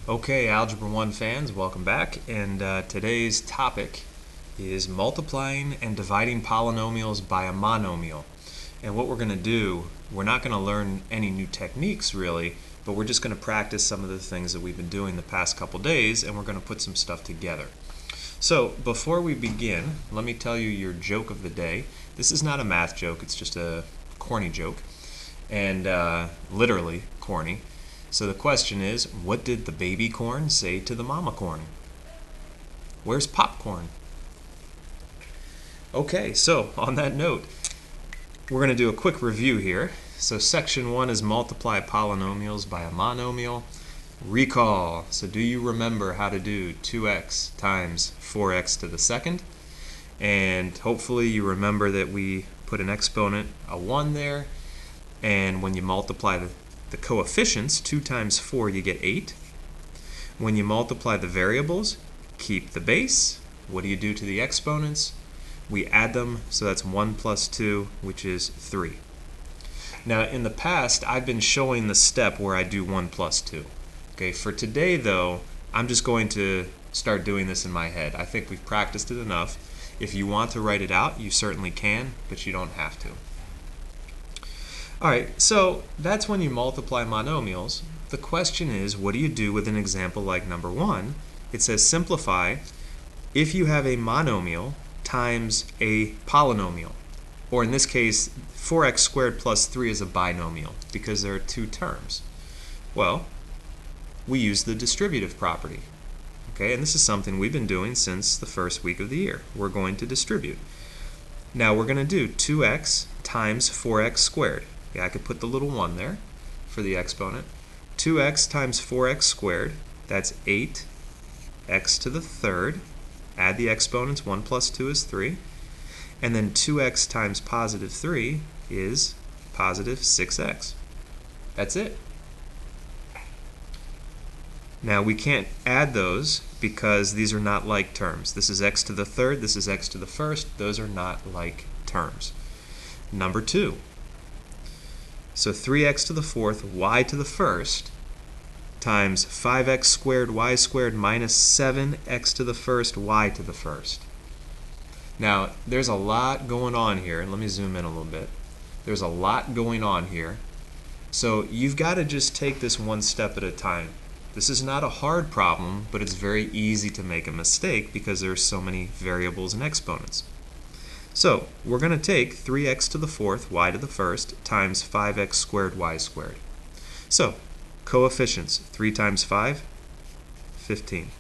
Okay, Algebra 1 fans, welcome back. And today's topic is multiplying and dividing polynomials by a monomial. And what we're going to do, we're not going to learn any new techniques really, but we're just going to practice some of the things that we've been doing the past couple days, and we're going to put some stuff together. So before we begin, let me tell you your joke of the day. This is not a math joke, it's just a corny joke, and literally corny. So the question is, what did the baby corn say to the mama corn? Where's popcorn? Okay, so on that note, we're going to do a quick review here. So section 1 is multiply polynomials by a monomial. Recall. So do you remember how to do 2x times 4x to the second? And hopefully you remember that we put an exponent, a 1 there, and when you multiply the coefficients, 2 times 4, you get 8. When you multiply the variables, keep the base. What do you do to the exponents? We add them, so that's 1 plus 2, which is 3. Now, in the past, I've been showing the step where I do 1 plus 2. Okay, for today, though, I'm just going to start doing this in my head. I think we've practiced it enough. If you want to write it out, you certainly can, but you don't have to. Alright, so that's when you multiply monomials. The question is, what do you do with an example like number 1? It says simplify if you have a monomial times a polynomial. Or in this case, 4x squared plus 3 is a binomial because there are two terms. Well, we use the distributive property. Okay, and this is something we've been doing since the first week of the year. We're going to distribute. Now we're going to do 2x times 4x squared. Yeah, I could put the little 1 there for the exponent. 2x times 4x squared, that's 8x to the third. Add the exponents, 1 plus 2 is 3. And then 2x times positive 3 is positive 6x. That's it. Now we can't add those because these are not like terms. This is x to the third, this is x to the first. Those are not like terms. Number 2. So 3x to the fourth, y to the first, times 5x squared, y squared, minus 7x to the first, y to the first. Now, there's a lot going on here, and let me zoom in a little bit. There's a lot going on here. So you've got to just take this one step at a time. This is not a hard problem, but it's very easy to make a mistake because there are so many variables and exponents. So we're going to take 3x to the fourth, y to the first, times 5x squared, y squared. So coefficients, 3 times 5, 15.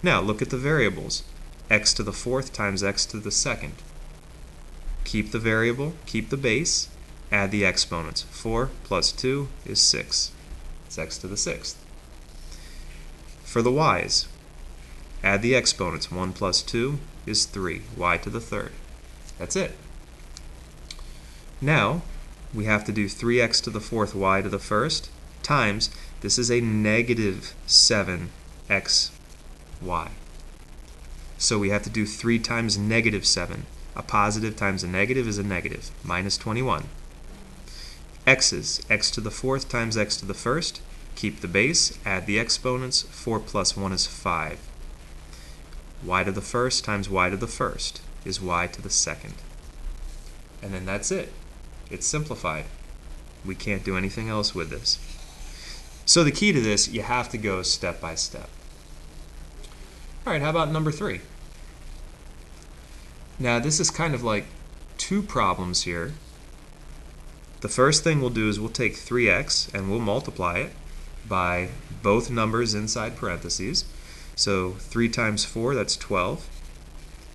Now look at the variables. X to the fourth times x to the second. Keep the variable, keep the base, add the exponents. 4 plus 2 is 6. It's x to the sixth. For the y's, add the exponents. 1 plus 2 is 3. Y to the third. That's it. Now, we have to do 3x to the fourth, y to the first, times, this is a negative 7x, y. So we have to do 3 times negative 7. A positive times a negative is a negative, minus 21. X's, x to the fourth times x to the first, keep the base, add the exponents. 4 plus 1 is 5. Y to the first times y to the first is y to the second. And then that's it. It's simplified. We can't do anything else with this. So the key to this, you have to go step by step. All right, how about number 3? Now this is kind of like two problems here. The first thing we'll do is we'll take 3x and we'll multiply it by both numbers inside parentheses. So 3 times 4, that's 12.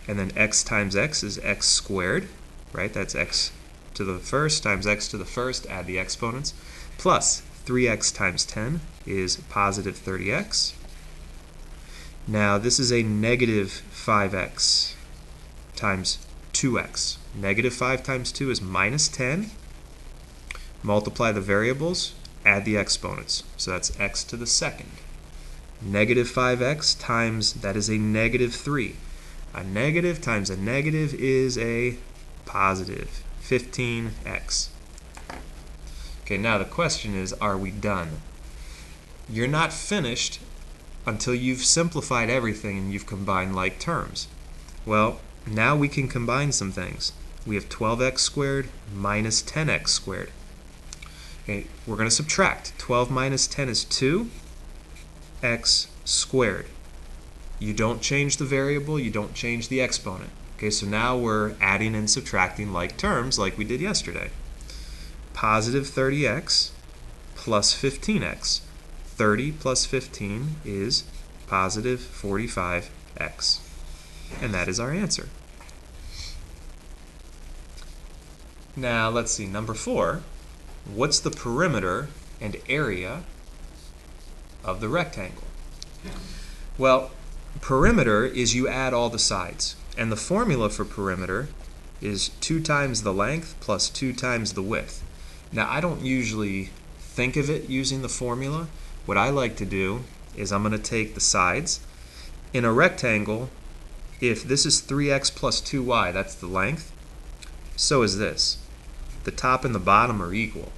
And then x times x is x squared, right? That's x to the first times x to the first, add the exponents. Plus 3x times 10 is positive 30x. Now this is a negative 5x times 2x. Negative 5 times 2 is minus 10. Multiply the variables, add the exponents. So that's x to the second. Negative 5x times, that is a negative 3. A negative times a negative is a positive 15x. Okay, now the question is, are we done? you're not finished until you've simplified everything and you've combined like terms. Well, now we can combine some things. We have 12x squared minus 10x squared. Okay, we're going to subtract. 12 minus 10 is 2x squared. You don't change the variable, you don't change the exponent. Okay, so now we're adding and subtracting like terms like we did yesterday. Positive 30x plus 15x. 30 plus 15 is positive 45x. And that is our answer. Now let's see, number 4. What's the perimeter and area of the rectangle? Well, perimeter is you add all the sides. And the formula for perimeter is 2 times the length plus 2 times the width. Now I don't usually think of it using the formula. What I like to do is I'm going to take the sides. In a rectangle, if this is 3x plus 2y, that's the length, so is this. The top and the bottom are equal.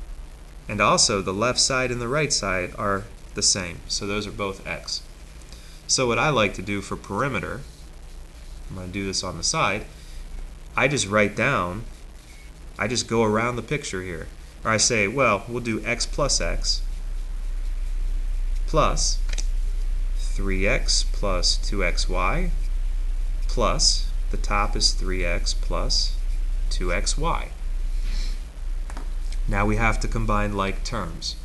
And also the left side and the right side are the same. So those are both x. So what I like to do for perimeter, I'm going to do this on the side, I just write down, I just go around the picture here. Or I say, well, we'll do x plus 3x plus 2xy plus the top is 3x plus 2xy. Now we have to combine like terms.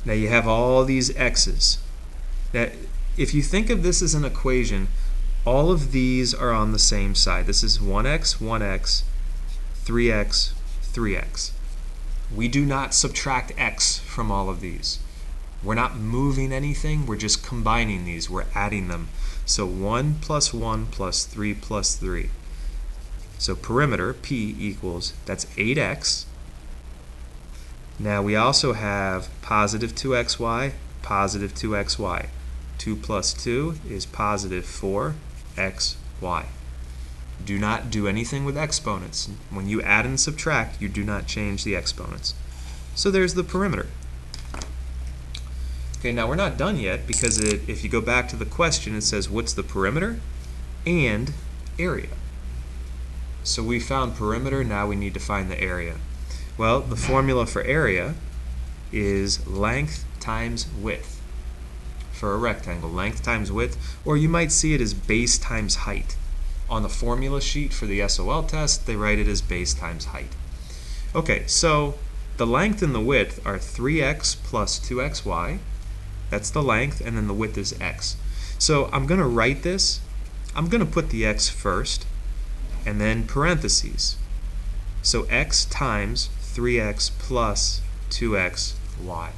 Now you have all these x's. Now, if you think of this as an equation, all of these are on the same side. This is 1x, 1x, 3x, 3x. We do not subtract x from all of these. We're not moving anything, we're just combining these, we're adding them. So 1 plus 1 plus 3 plus 3. So perimeter, P equals, that's 8x. Now we also have positive 2xy, positive 2xy. 2 plus 2 is positive 4xy. Do not do anything with exponents. When you add and subtract, you do not change the exponents. So there's the perimeter. Okay, now we're not done yet because if you go back to the question, it says what's the perimeter and area. So we found perimeter, now we need to find the area. Well, the formula for area is length times width for a rectangle. Length times width, or you might see it as base times height. On the formula sheet for the SOL test, they write it as base times height. Okay, so the length and the width are 3x plus 2xy. That's the length, and then the width is x. So I'm going to write this. I'm going to put the x first, and then parentheses. So x times 3x plus 2xy.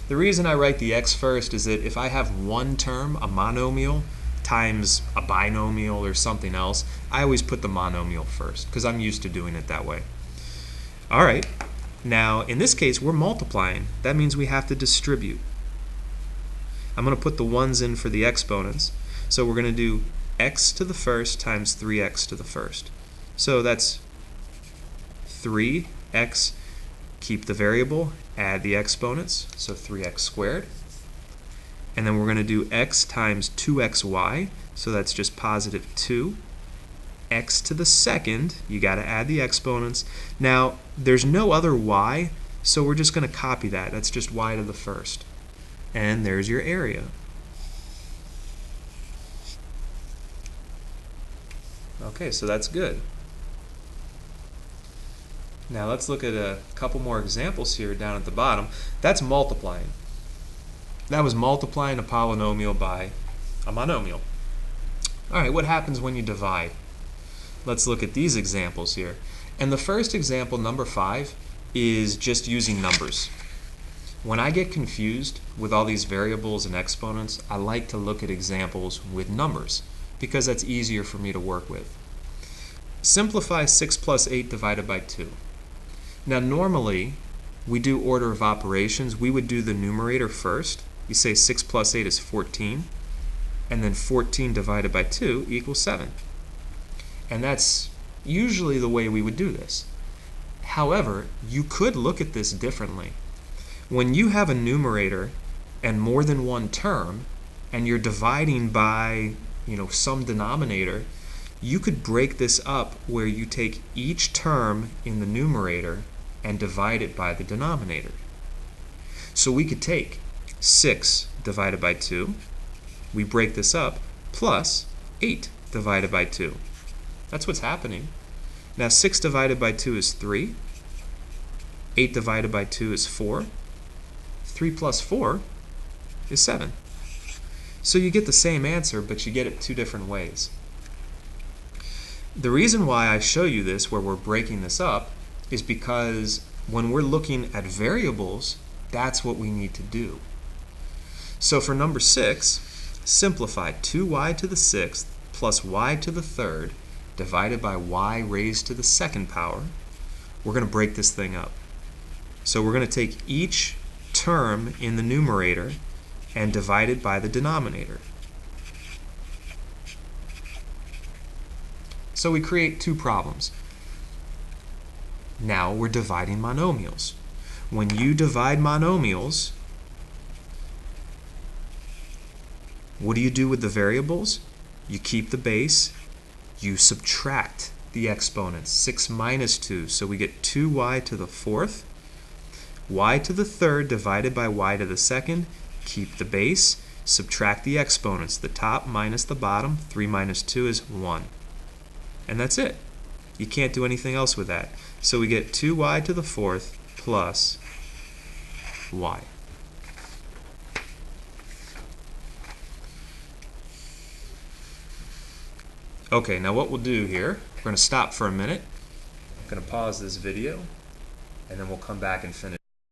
The reason I write the x first is that if I have one term, a monomial, times a binomial or something else, I always put the monomial first because I'm used to doing it that way. All right, now in this case we're multiplying. That means we have to distribute. I'm going to put the ones in for the exponents. So we're going to do x to the first times 3x to the first. So that's 3x, keep the variable, add the exponents, so 3x squared. And then we're going to do x times 2xy, so that's just positive 2. X to the second, you got to add the exponents. Now, there's no other y, so we're just going to copy that. That's just y to the first. And there's your area. Okay, so that's good. Now let's look at a couple more examples here down at the bottom. That's multiplying. That was multiplying a polynomial by a monomial. All right, what happens when you divide? Let's look at these examples here. And the first example, number 5, is just using numbers. When I get confused with all these variables and exponents, I like to look at examples with numbers because that's easier for me to work with. Simplify 6 plus 8 divided by 2. Now normally, we do order of operations. We would do the numerator first. You say 6 plus 8 is 14, and then 14 divided by 2 equals 7. And that's usually the way we would do this. However, you could look at this differently. When you have a numerator and more than one term, and you're dividing by, some denominator, you could break this up where you take each term in the numerator and divide it by the denominator. So we could take 6 divided by 2, we break this up, plus 8 divided by 2. That's what's happening. Now 6 divided by 2 is 3, 8 divided by 2 is 4, 3 plus 4 is 7. So you get the same answer, but you get it 2 different ways. The reason why I show you this, where we're breaking this up, is because when we're looking at variables, that's what we need to do. So for number 6, simplify 2y to the 6th plus y to the 3rd divided by y raised to the 2nd power. We're going to break this thing up. So we're going to take each term in the numerator and divide it by the denominator. So we create 2 problems. Now we're dividing monomials. When you divide monomials, what do you do with the variables? You keep the base, you subtract the exponents, 6 minus 2, so we get 2y to the 4th, y to the 3rd divided by y to the 2nd, keep the base, subtract the exponents, the top minus the bottom, 3 minus 2 is 1. And that's it. You can't do anything else with that. So we get 2y to the 4th plus y. Okay, now what we'll do here, we're going to stop for a minute. I'm going to pause this video, and then we'll come back and finish.